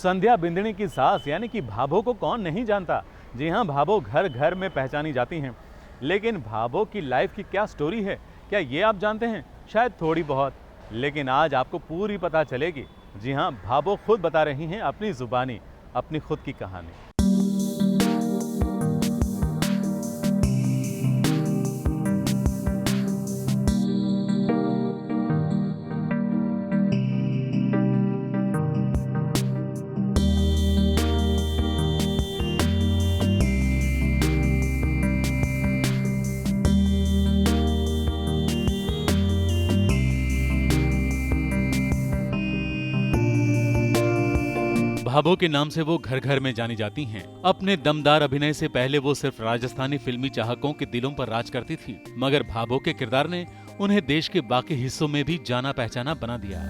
संध्या बिंदनी की सास यानी कि भाभो को कौन नहीं जानता। जी हाँ, भाभो घर घर में पहचानी जाती हैं। लेकिन भाभो की लाइफ की क्या स्टोरी है, क्या ये आप जानते हैं? शायद थोड़ी बहुत, लेकिन आज आपको पूरी पता चलेगी। जी हाँ, भाभो खुद बता रही हैं अपनी जुबानी अपनी खुद की कहानी। भाभो के नाम से वो घर घर में जानी जाती हैं। अपने दमदार अभिनय से पहले वो सिर्फ राजस्थानी फिल्मी चाहकों के दिलों पर राज करती थी, मगर भाभो के किरदार ने उन्हें देश के बाकी हिस्सों में भी जाना पहचाना बना दिया।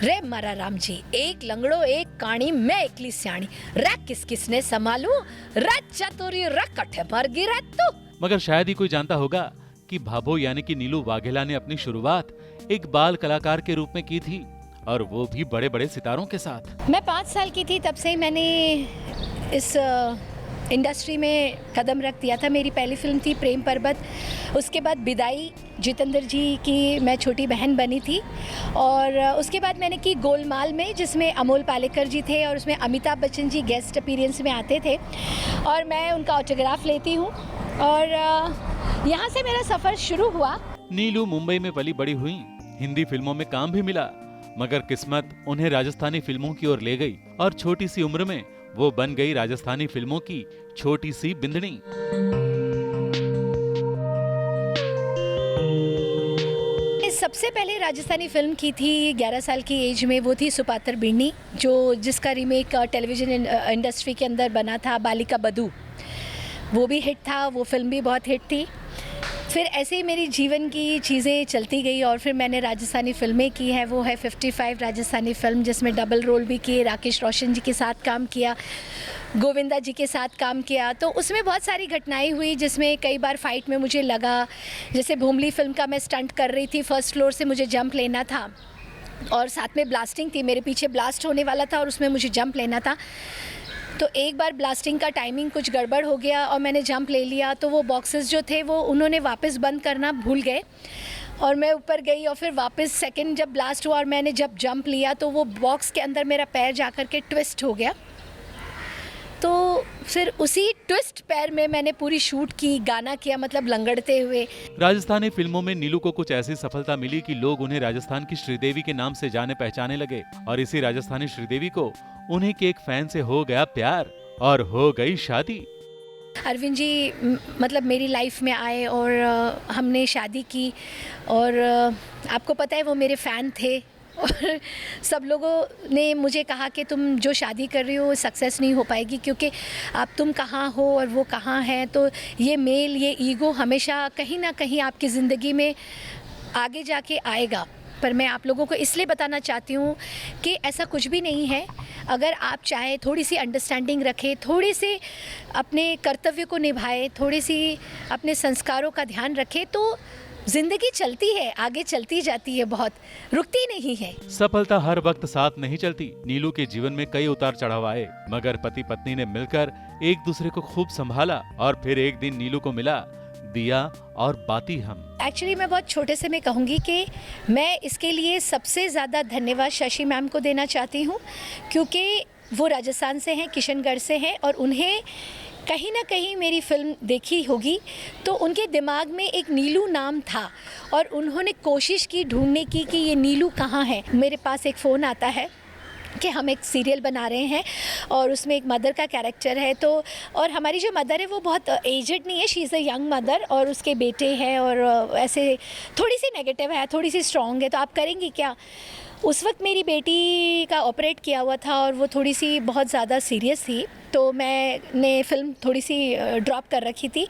रे मारा राम जी, एक लंगड़ो एक काणी, मैं एकली स्याणी, रे किस किसने संभालू, रे चतुरी रे कठे पर गिरा तू। मगर शायद ही कोई जानता होगा कि भाभो यानी कि नीलू वाघेला ने अपनी शुरुआत एक बाल कलाकार के रूप में की थी, और वो भी बड़े बड़े सितारों के साथ। मैं 5 साल की थी तब से ही मैंने इस इंडस्ट्री में कदम रख दिया था। मेरी पहली फिल्म थी प्रेम पर्वत, उसके बाद विदाई जितेंद्र जी की मैं छोटी बहन बनी थी, और उसके बाद मैंने की गोलमाल में, जिसमें अमोल पालेकर जी थे और उसमें अमिताभ बच्चन जी गेस्ट अपीयरेंस में आते थे और मैं उनका ऑटोग्राफ लेती हूँ, और यहाँ से मेरा सफ़र शुरू हुआ। नीलू मुंबई में पली बड़ी हुई, हिंदी फिल्मों में काम भी मिला, मगर किस्मत उन्हें राजस्थानी फिल्मों की ओर ले गई और छोटी सी उम्र में वो बन गई राजस्थानी फिल्मों की छोटी सी बिंदनी। सबसे पहले राजस्थानी फिल्म की थी 11 साल की एज में, वो थी सुपात्र बिन्नी, जिसका रीमेक टेलीविजन इंडस्ट्री के अंदर बना था, बालिका बधू। वो भी हिट था, वो फिल्म भी बहुत हिट थी। फिर ऐसे ही मेरी जीवन की चीज़ें चलती गई और फिर मैंने राजस्थानी फिल्में की है, वो है 55 राजस्थानी फिल्म, जिसमें डबल रोल भी किए, राकेश रोशन जी के साथ काम किया, गोविंदा जी के साथ काम किया। तो उसमें बहुत सारी घटनाएं हुई, जिसमें कई बार फाइट में मुझे लगा, जैसे भूमली फिल्म का मैं स्टंट कर रही थी, फर्स्ट फ्लोर से मुझे जंप लेना था और साथ में ब्लास्टिंग थी, मेरे पीछे ब्लास्ट होने वाला था और उसमें मुझे जंप लेना था। तो एक बार ब्लास्टिंग का टाइमिंग कुछ गड़बड़ हो गया और मैंने जंप ले लिया, तो वो बॉक्सेस जो थे वो उन्होंने वापस बंद करना भूल गए और मैं ऊपर गई और फिर वापस सेकंड जब ब्लास्ट हुआ और मैंने जब जंप लिया तो वो बॉक्स के अंदर मेरा पैर जा कर के ट्विस्ट हो गया। तो फिर उसी ट्विस्ट पैर में मैंने पूरी शूट की, गाना किया, मतलब लंगड़ते हुए। राजस्थानी फिल्मों में नीलू को कुछ ऐसी सफलता मिली कि लोग उन्हें राजस्थान की श्रीदेवी के नाम से जाने पहचाने लगे, और इसी राजस्थानी श्रीदेवी को उन्हीं के एक फैन से हो गया प्यार और हो गई शादी। अरविंद जी मतलब मेरी लाइफ में आए और हमने शादी की, और आपको पता है वो मेरे फ़ैन थे और सब लोगों ने मुझे कहा कि तुम जो शादी कर रही हो सक्सेस नहीं हो पाएगी, क्योंकि आप तुम कहाँ हो और वो कहाँ है, तो ये मेल, ये ईगो हमेशा कहीं ना कहीं आपकी ज़िंदगी में आगे जाके आएगा। पर मैं आप लोगों को इसलिए बताना चाहती हूँ कि ऐसा कुछ भी नहीं है। अगर आप चाहे थोड़ी सी अंडरस्टैंडिंग रखें, थोड़ी सी अपने कर्तव्य को निभाएं, थोड़ी सी अपने संस्कारों का ध्यान रखें, तो जिंदगी चलती है, आगे चलती जाती है, बहुत रुकती नहीं है। सफलता हर वक्त साथ नहीं चलती। नीलू के जीवन में कई उतार चढ़ाव आए, मगर पति पत्नी ने मिलकर एक दूसरे को खूब संभाला और फिर एक दिन नीलू को मिला दिया और बाती हम। एक्चुअली मैं बहुत छोटे से मैं कहूँगी कि मैं इसके लिए सबसे ज़्यादा धन्यवाद शशि मैम को देना चाहती हूँ, क्योंकि वो राजस्थान से हैं, किशनगढ़ से हैं, और उन्हें कहीं ना कहीं मेरी फिल्म देखी होगी तो उनके दिमाग में एक नीलू नाम था और उन्होंने कोशिश की ढूंढने की कि ये नीलू कहाँ है। मेरे पास एक फ़ोन आता है कि हम एक सीरियल बना रहे हैं और उसमें एक मदर का कैरेक्टर है, तो और हमारी जो मदर है वो बहुत एजड नहीं है, she is a young mother, और उसके बेटे हैं और ऐसे थोड़ी सी नेगेटिव है, थोड़ी सी स्ट्रॉन्ग है, तो आप करेंगी क्या। उस वक्त मेरी बेटी का ऑपरेट किया हुआ था और वो थोड़ी सी बहुत ज़्यादा सीरियस थी, तो मैंने फिल्म थोड़ी सी ड्रॉप कर रखी थी।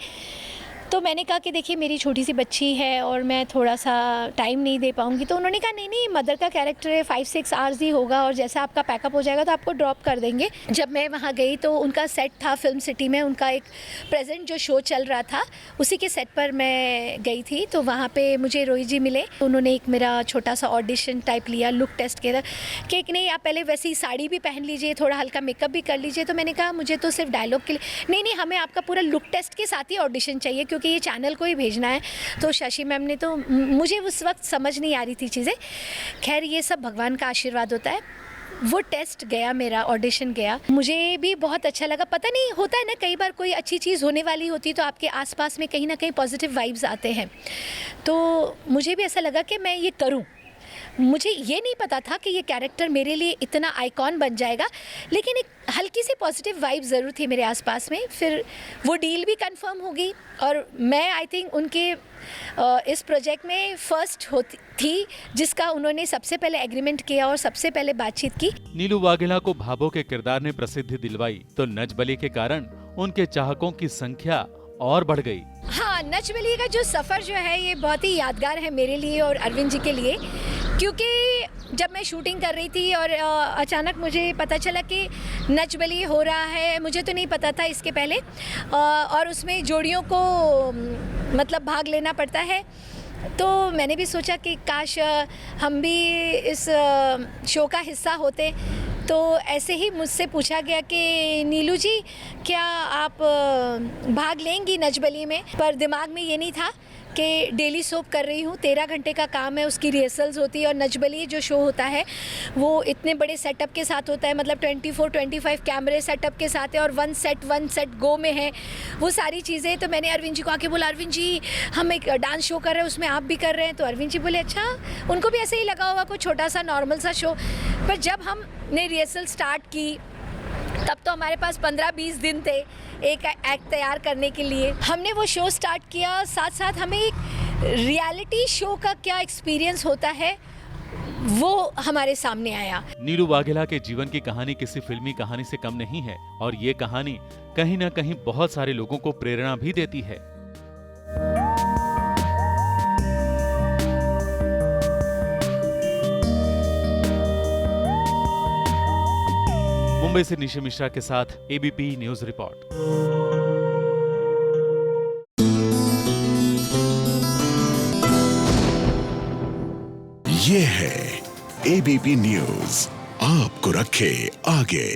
तो मैंने कहा कि देखिए मेरी छोटी सी बच्ची है और मैं थोड़ा सा टाइम नहीं दे पाऊँगी। तो उन्होंने कहा नहीं मदर का कैरेक्टर है, 5-6 आवर्स ही होगा और जैसा आपका पैकअप हो जाएगा तो आपको ड्रॉप कर देंगे। जब मैं वहाँ गई तो उनका सेट था फिल्म सिटी में, उनका एक प्रेजेंट जो शो चल रहा था उसी के सेट पर मैं गई थी। तो वहाँ पे मुझे रोही जी मिले, उन्होंने एक मेरा छोटा सा ऑडिशन टाइप लिया, लुक टेस्ट किया कि एक नहीं आप पहले वैसी साड़ी भी पहन लीजिए, थोड़ा हल्का मेकअप भी कर लीजिए। तो मैंने कहा मुझे तो सिर्फ डायलॉग के लिए नहीं हमें आपका पूरा लुक टेस्ट के साथ ही ऑडिशन चाहिए क्योंकि ये चैनल को ही भेजना है। तो शशि मैम ने, तो मुझे उस वक्त समझ नहीं आ रही थी चीज़ें। खैर ये सब भगवान का आशीर्वाद होता है। वो टेस्ट गया, मेरा ऑडिशन गया, मुझे भी बहुत अच्छा लगा। पता नहीं होता है ना, कई बार कोई अच्छी चीज़ होने वाली होती तो आपके आसपास में कहीं ना कहीं पॉजिटिव वाइब्स आते हैं। तो मुझे भी ऐसा लगा कि मैं ये करूं। मुझे ये नहीं पता था कि ये कैरेक्टर मेरे लिए इतना आइकॉन बन जाएगा, लेकिन एक हल्की सी पॉजिटिव वाइब ज़रूर थी मेरे आसपास में। फिर वो डील भी कंफर्म हो गई और मैं आई थिंक उनके इस प्रोजेक्ट में फर्स्ट होती थी जिसका उन्होंने सबसे पहले एग्रीमेंट किया और सबसे पहले बातचीत की। नीलू वाघेला को भाभो के किरदार ने प्रसिद्धि दिलवाई तो नच बलिए के कारण उनके चाहकों की संख्या और बढ़ गई। हाँ, नच बलिए का जो सफ़र जो है ये बहुत ही यादगार है मेरे लिए और अरविंद जी के लिए, क्योंकि जब मैं शूटिंग कर रही थी और अचानक मुझे पता चला कि नच बलिए हो रहा है, मुझे तो नहीं पता था इसके पहले, और उसमें जोड़ियों को मतलब भाग लेना पड़ता है। तो मैंने भी सोचा कि काश हम भी इस शो का हिस्सा होते। तो ऐसे ही मुझसे पूछा गया कि नीलू जी क्या आप भाग लेंगी नच बलिए में, पर दिमाग में ये नहीं था कि डेली सोप कर रही हूँ, 13 घंटे का काम है, उसकी रिहर्सल्स होती है और नच बलिए जो शो होता है वो इतने बड़े सेटअप के साथ होता है, मतलब 24-25 कैमरे सेटअप के साथ है और वन सेट गो में है वो सारी चीज़ें। तो मैंने अरविंद जी को आके बोला, अरविंद जी हम एक डांस शो कर रहे हैं उसमें आप भी कर रहे हैं। तो अरविंद जी बोले अच्छा, उनको भी ऐसे ही लगा होगा कोई छोटा सा नॉर्मल सा शो। पर जब हमने रिहर्सल स्टार्ट की तब तो हमारे पास 15-20 दिन थे एक एक्ट तैयार करने के लिए। हमने वो शो स्टार्ट किया, साथ साथ हमें एक रियलिटी शो का क्या एक्सपीरियंस होता है वो हमारे सामने आया। नीलू वाघेला के जीवन की कहानी किसी फिल्मी कहानी से कम नहीं है और ये कहानी कहीं न कहीं बहुत सारे लोगों को प्रेरणा भी देती है। मुंबई से निशा मिश्रा के साथ एबीपी न्यूज रिपोर्ट। ये है एबीपी न्यूज, आपको रखे आगे।